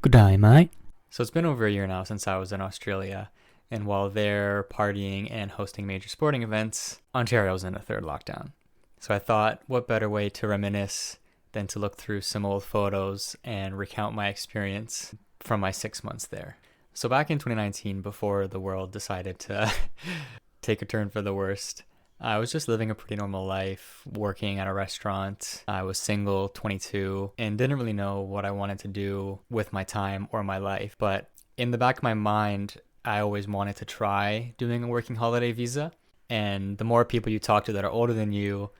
Good day, mate. So it's been over a year now since I was in Australia, and while there partying and hosting major sporting events, Ontario was in a third lockdown. So I thought, what better way to reminisce than to look through some old photos and recount my experience from my 6 months there. So back in 2019, before the world decided to take a turn for the worst, I was just living a pretty normal life, working at a restaurant. I was single, 22, and didn't really know what I wanted to do with my time or my life. But in the back of my mind, I always wanted to try doing a working holiday visa. And the more people you talk to that are older than you,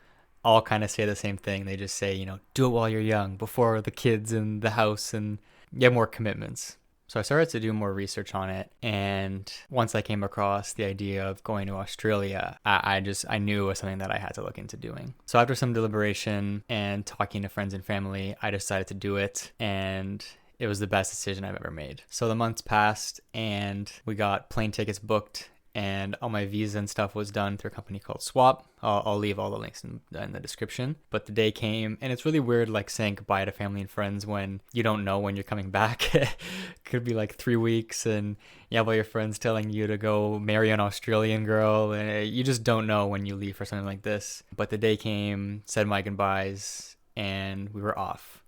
all kind of say the same thing. They just say, do it while you're young, before the kids in the house, and get more commitments. So I started to do more research on it, and once I came across the idea of going to Australia, I knew it was something that I had to look into doing. So after some deliberation and talking to friends and family, I decided to do it, and it was the best decision I've ever made. So the months passed, and we got plane tickets booked, and all my visa and stuff was done through a company called Swap. I'll leave all the links in the description. But the day came, and it's really weird saying goodbye to family and friends when you don't know when you're coming back. It could be 3 weeks, and you have all your friends telling you to go marry an Australian girl, and you just don't know when you leave for something like this. But the day came, said my goodbyes, and we were off.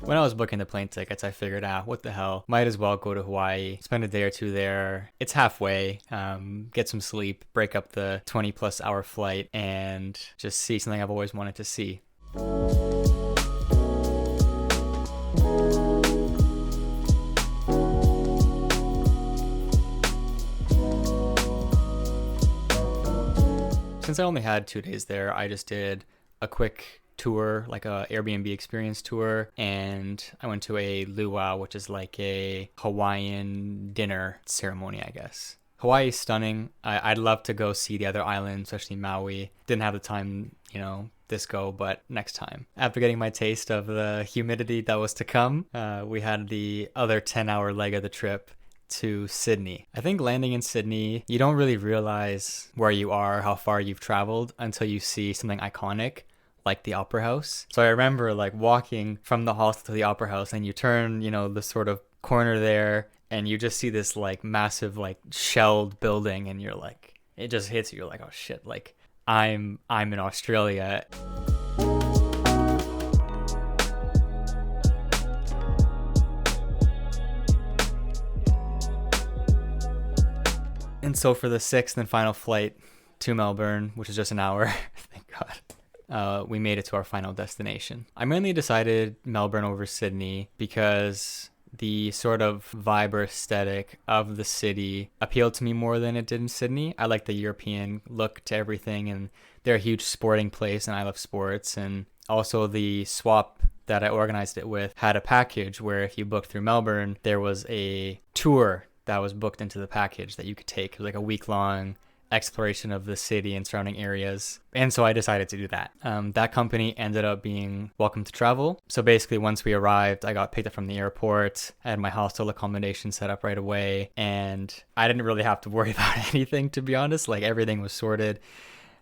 When I was booking the plane tickets, I figured, what the hell, might as well go to Hawaii, spend a day or two there. It's halfway, get some sleep, break up the 20 plus hour flight, and just see something I've always wanted to see. Since I only had 2 days there, I just did a quick tour, a Airbnb experience tour, and I went to a luau, which is a Hawaiian dinner ceremony, I guess. Hawaii is stunning. I'd love to go see the other islands, especially Maui. Didn't have the time, this go, but next time. After getting my taste of the humidity that was to come, we had the other 10-hour leg of the trip to Sydney. I think landing in Sydney, you don't really realize where you are, how far you've traveled, until you see something iconic like the Opera House. So I remember walking from the hostel to the Opera House, and you turn, the sort of corner there, and you just see this massive shelled building, and you're it just hits you. You're oh shit, I'm in Australia. And so for the 6th and final flight to Melbourne, which is just an hour, thank God, we made it to our final destination. I mainly decided Melbourne over Sydney because the sort of vibe or aesthetic of the city appealed to me more than it did in Sydney. I like the European look to everything, and they're a huge sporting place, and I love sports. And also the Swap that I organized it with had a package where if you booked through Melbourne, there was a tour that was booked into the package that you could take. It was a week-long exploration of the city and surrounding areas. And so I decided to do that. That company ended up being Welcome to Travel. So basically once we arrived, I got picked up from the airport. I had my hostel accommodation set up right away, and I didn't really have to worry about anything, to be honest. Everything was sorted.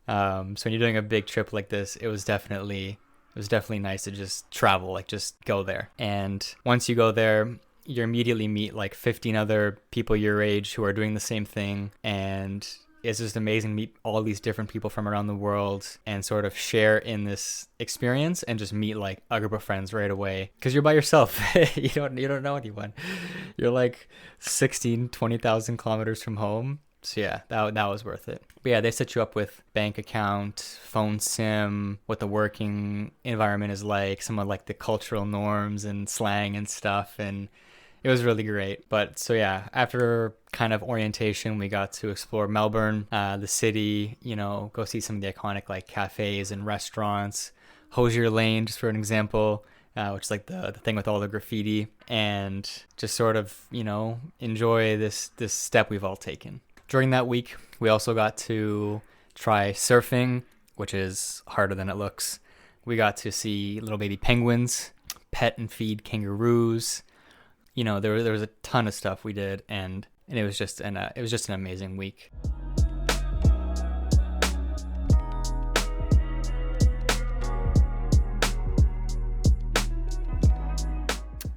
So when you're doing a big trip like this, it was definitely nice to just travel, just go there. And once you go there, you immediately meet 15 other people your age who are doing the same thing, and it's just amazing to meet all these different people from around the world and sort of share in this experience and just meet a group of friends right away, because you're by yourself. you don't know anyone. You're 20,000 kilometers from home. So yeah, that was worth it. But yeah, they set you up with bank account, phone sim, what the working environment is like, some of the cultural norms and slang and stuff, and It was really great. But so yeah, after kind of orientation, we got to explore Melbourne, the city, go see some of the iconic like cafes and restaurants. Hosier Lane, just for an example, which is like the thing with all the graffiti, and just sort of, enjoy this step we've all taken. During that week, we also got to try surfing, which is harder than it looks. We got to see little baby penguins, pet and feed kangaroos. There was a ton of stuff we did, and it was just an amazing week.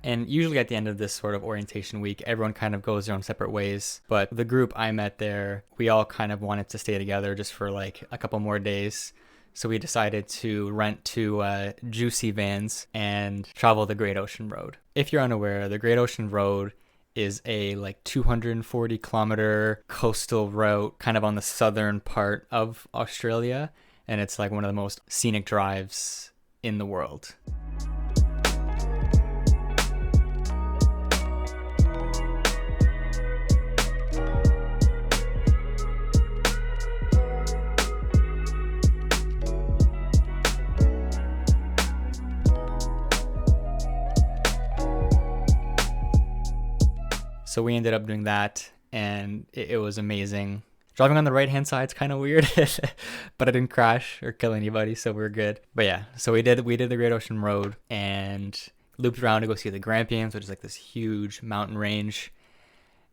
And usually at the end of this sort of orientation week, everyone kind of goes their own separate ways. But the group I met there, we all kind of wanted to stay together just for like a couple more days. So we decided to rent two juicy vans and travel the Great Ocean Road. If you're unaware, the Great Ocean Road is a like 240 kilometer coastal route kind of on the southern part of Australia. And it's like one of the most scenic drives in the world. So we ended up doing that, and it was amazing. Driving on the right-hand side is kind of weird, but I didn't crash or kill anybody, so we're good. But yeah, so we did the Great Ocean Road and looped around to go see the Grampians, which is like this huge mountain range.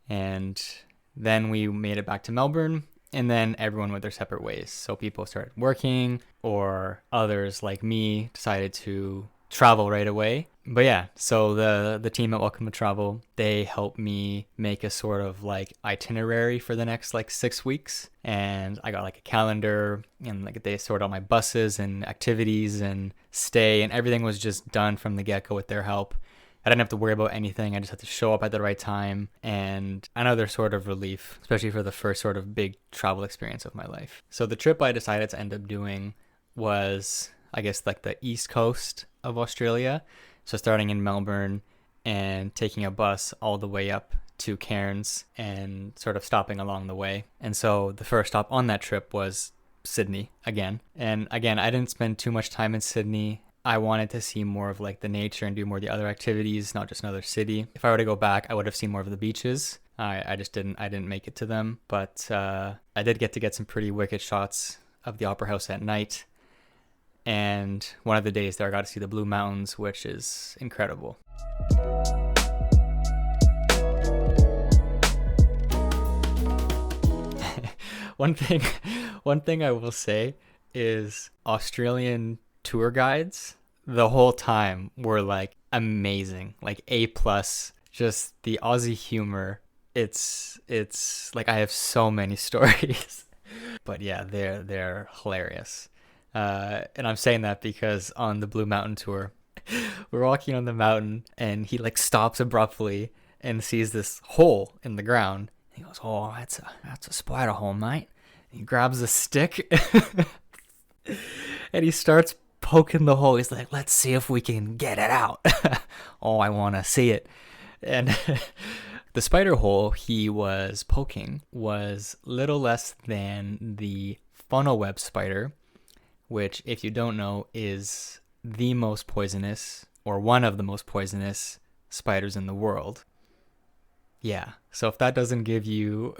And then we made it back to Melbourne, and then everyone went their separate ways. So people started working, or others like me decided to travel right away. But yeah, so the team at Welcome to Travel, they helped me make a sort of like itinerary for the next like 6 weeks. And I got like a calendar, and like they sorted out my buses and activities and stay, and everything was just done from the get-go with their help. I didn't have to worry about anything. I just had to show up at the right time. And another sort of relief, especially for the first sort of big travel experience of my life. So the trip I decided to end up doing was, I guess, like the east coast of Australia. So starting in Melbourne and taking a bus all the way up to Cairns and sort of stopping along the way. And so the first stop on that trip was Sydney again. And again, I didn't spend too much time in Sydney. I wanted to see more of like the nature and do more of the other activities, not just another city. If I were to go back, I would have seen more of the beaches. I didn't make it to them, but I did get some pretty wicked shots of the Opera House at night. And one of the days there, I got to see the Blue Mountains, which is incredible. One thing I will say is Australian tour guides the whole time were like amazing, like A+. Just the Aussie humor. It's like I have so many stories, but yeah, they're hilarious. And I'm saying that because on the Blue Mountain tour, we're walking on the mountain, and he like stops abruptly and sees this hole in the ground. He goes, "Oh, that's a spider hole, mate." And he grabs a stick and he starts poking the hole. He's like, "Let's see if we can get it out." Oh, I want to see it. And the spider hole he was poking was little less than the funnel web spider, which, if you don't know, is the most poisonous, or one of the most poisonous spiders in the world. Yeah, so if that doesn't give you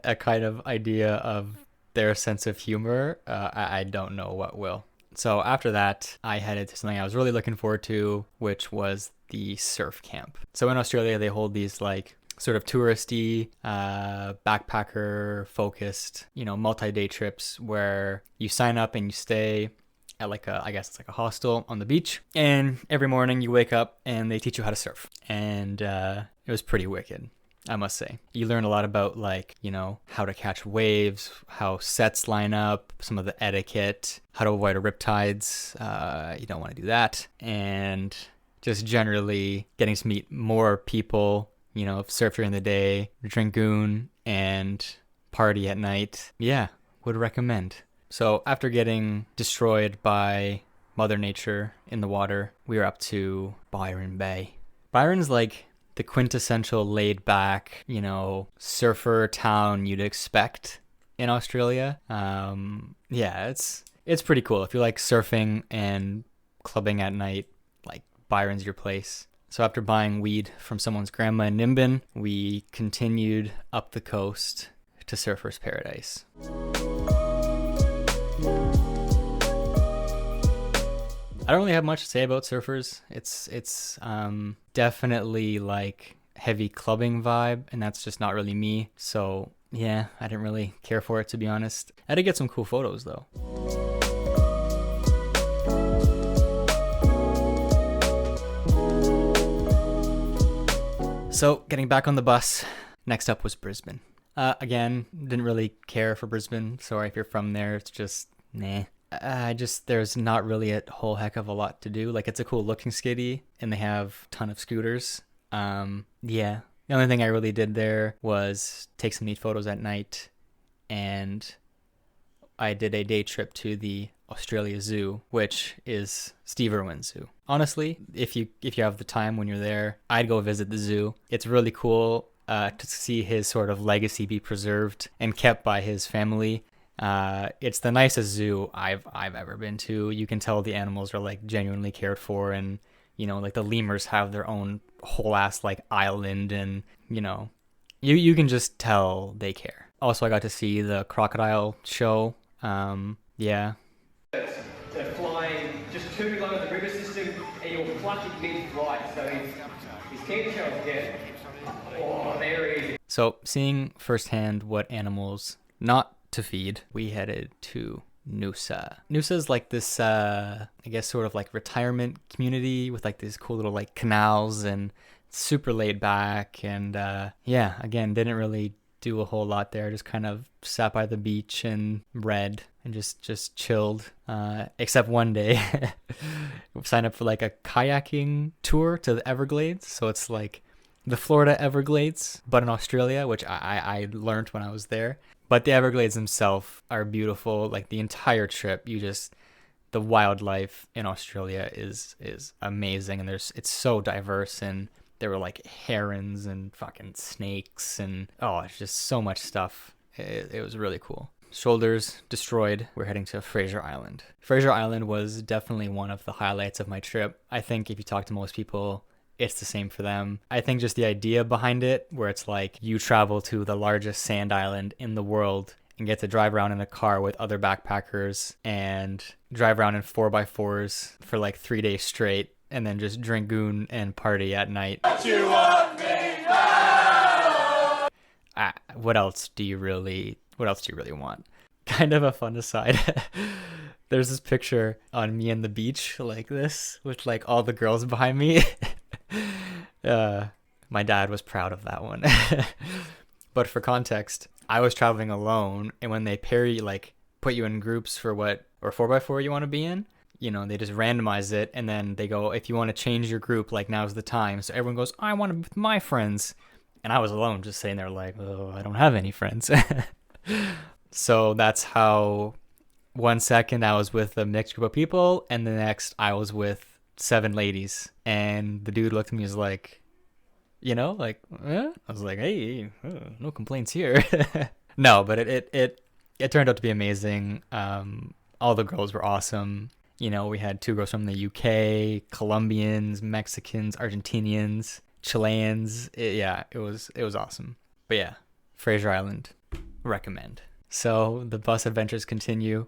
a kind of idea of their sense of humor, I don't know what will. So after that, I headed to something I was really looking forward to, which was the surf camp. So in Australia, they hold these like sort of touristy, backpacker focused, multi-day trips where you sign up and you stay at like I guess it's like a hostel on the beach. And every morning you wake up and they teach you how to surf. And it was pretty wicked, I must say. You learn a lot about like, how to catch waves, how sets line up, some of the etiquette, how to avoid riptides. You don't want to do that. And just generally getting to meet more people, surf during the day, dragoon, and party at night. Yeah, would recommend. So after getting destroyed by Mother Nature in the water, we were up to Byron Bay. Byron's like the quintessential laid back, you know, surfer town you'd expect in Australia. Yeah, it's pretty cool. If you like surfing and clubbing at night, like Byron's your place. So after buying weed from someone's grandma in Nimbin, we continued up the coast to Surfer's Paradise. I don't really have much to say about surfers. It's definitely like heavy clubbing vibe, and that's just not really me. So yeah, I didn't really care for it, to be honest. I did get some cool photos though. So getting back on the bus, next up was Brisbane. Again, didn't really care for Brisbane. Sorry if you're from there. It's just, nah. There's not really a whole heck of a lot to do. Like, it's a cool looking city, and they have a ton of scooters. Yeah. The only thing I really did there was take some neat photos at night, and I did a day trip to the Australia Zoo, which is Steve Irwin's zoo. Honestly, if you have the time when you're there, I'd go visit the zoo. It's really cool to see his sort of legacy be preserved and kept by his family. It's the nicest zoo I've ever been to. You can tell the animals are like genuinely cared for, and you know, like the lemurs have their own whole ass like island, and you know, you can just tell they care. Also, I got to see the crocodile show. Yeah. They're flying just 2 kilometres of the river system, and you'll clutch it mid-flight. So he's keen to show us again. Oh, there he is. So seeing firsthand what animals not to feed, we headed to Noosa. Noosa is like this, I guess, sort of like retirement community with like these cool little like canals, and super laid back. And yeah, again, didn't really do a whole lot there. Just kind of sat by the beach and read and just chilled. Except one day, signed up for like a kayaking tour to the Everglades. So it's like the Florida Everglades, but in Australia, which I learned when I was there. But the Everglades themselves are beautiful. Like the entire trip, the wildlife in Australia is amazing, and it's so diverse, and there were like herons and fucking snakes, and it's just so much stuff. It was really cool. Shoulders destroyed. We're heading to Fraser Island. Fraser Island was definitely one of the highlights of my trip. I think if you talk to most people, it's the same for them. I think just the idea behind it, where it's like you travel to the largest sand island in the world and get to drive around in a car with other backpackers and drive around in 4x4s for like 3 days straight, and then just drink goon and party at night. What else do you really want? Kind of a fun aside. There's this picture on me on the beach like this with like all the girls behind me. My dad was proud of that one. But for context, I was traveling alone, and when they put you in groups for what, or 4x4 you want to be in, you know, they just randomize it, and then they go, if you want to change your group, like now's the time. So everyone goes, I want to be with my friends. And I was alone, just sitting there like, oh, I don't have any friends. So that's how 1 second I was with a mixed group of people, and the next I was with 7 ladies. And the dude looked at me and was like, you know, like, eh? I was like, hey, no complaints here. No, but it turned out to be amazing. All the girls were awesome. You know, we had 2 girls from the UK, Colombians, Mexicans, Argentinians, Chileans. It was awesome. But yeah, Fraser Island, recommend. So the bus adventures continue.